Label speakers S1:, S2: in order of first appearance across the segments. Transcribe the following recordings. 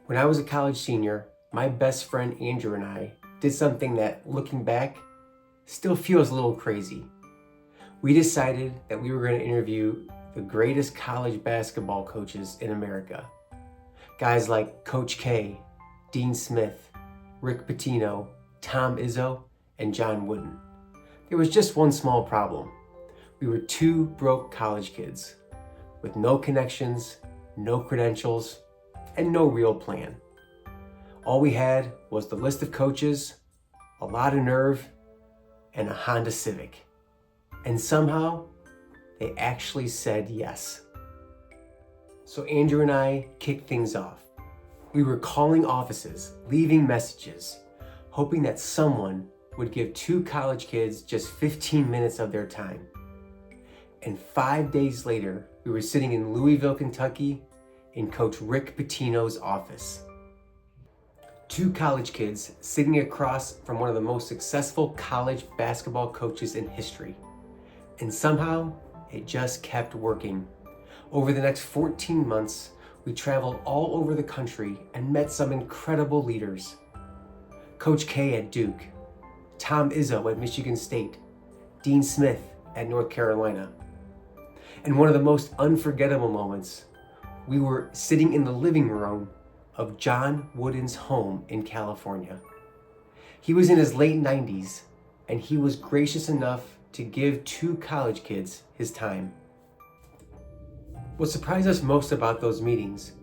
S1: When I was a college senior, my best friend Andrew and I did something that, looking back, still feels a little crazy. We decided that we were going to interview the greatest college basketball coaches in America. Guys like Coach K, Dean Smith, Rick Pitino, Tom Izzo, and John Wooden. There was just one small problem. We were two broke college kids with no connections, no credentials, and no real plan. All we had was the list of coaches, a lot of nerve, and a Honda Civic. And somehow, they actually said yes. So Andrew and I kicked things off. We were calling offices, leaving messages, hoping that someone would give two college kids just 15 minutes of their time. And 5 days later, we were sitting in Louisville, Kentucky, in Coach Rick Pitino's office. Two college kids sitting across from one of the most successful college basketball coaches in history. And somehow, it just kept working. Over the next 14 months, we traveled all over the country and met some incredible leaders. Coach K at Duke, Tom Izzo at Michigan State, Dean Smith at North Carolina. And one of the most unforgettable moments, we were sitting in the living room of John Wooden's home in California. He was in his late 90s, and he was gracious enough to give two college kids his time. What surprised us most about those meetings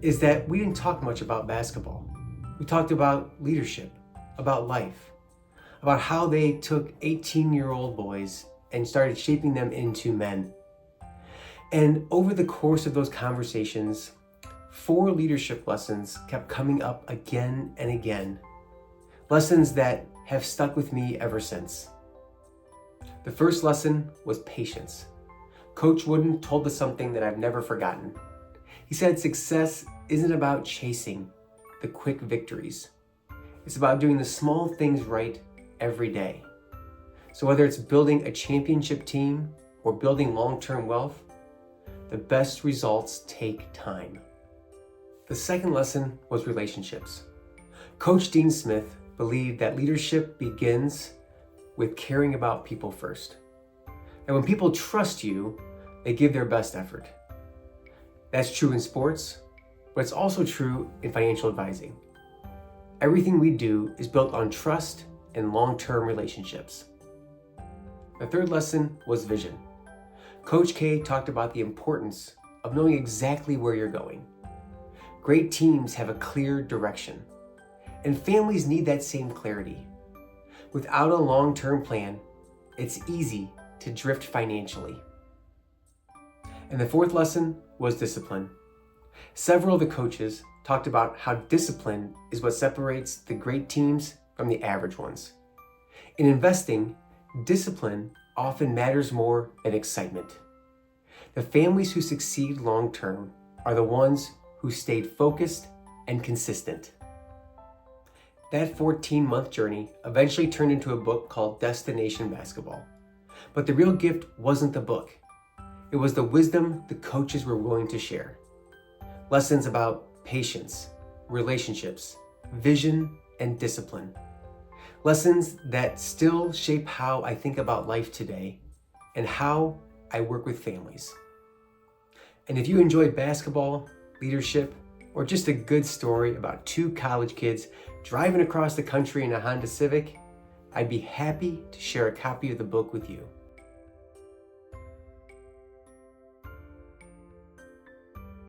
S1: is that we didn't talk much about basketball. We talked about leadership, about life, about how they took 18-year-old boys and started shaping them into men. And over the course of those conversations, 4 leadership lessons kept coming up again and again. Lessons that have stuck with me ever since. The first lesson was patience. Coach Wooden told us something that I've never forgotten. He said success isn't about chasing the quick victories. It's about doing the small things right every day. So whether it's building a championship team or building long-term wealth, the best results take time. The second lesson was relationships. Coach Dean Smith believed that leadership begins with caring about people first. And when people trust you, they give their best effort. That's true in sports, but it's also true in financial advising. Everything we do is built on trust and long-term relationships. The third lesson was vision. Coach K talked about the importance of knowing exactly where you're going. Great teams have a clear direction, and families need that same clarity. Without a long-term plan, it's easy to drift financially. And the fourth lesson was discipline. Several of the coaches talked about how discipline is what separates the great teams from the average ones. In investing, discipline often matters more than excitement. The families who succeed long-term are the ones who stayed focused and consistent. That 14-month journey eventually turned into a book called Destination Basketball. But the real gift wasn't the book. It was the wisdom the coaches were willing to share. Lessons about patience, relationships, vision, and discipline. Lessons that still shape how I think about life today and how I work with families. And if you enjoy basketball, leadership, or just a good story about two college kids driving across the country in a Honda Civic, I'd be happy to share a copy of the book with you.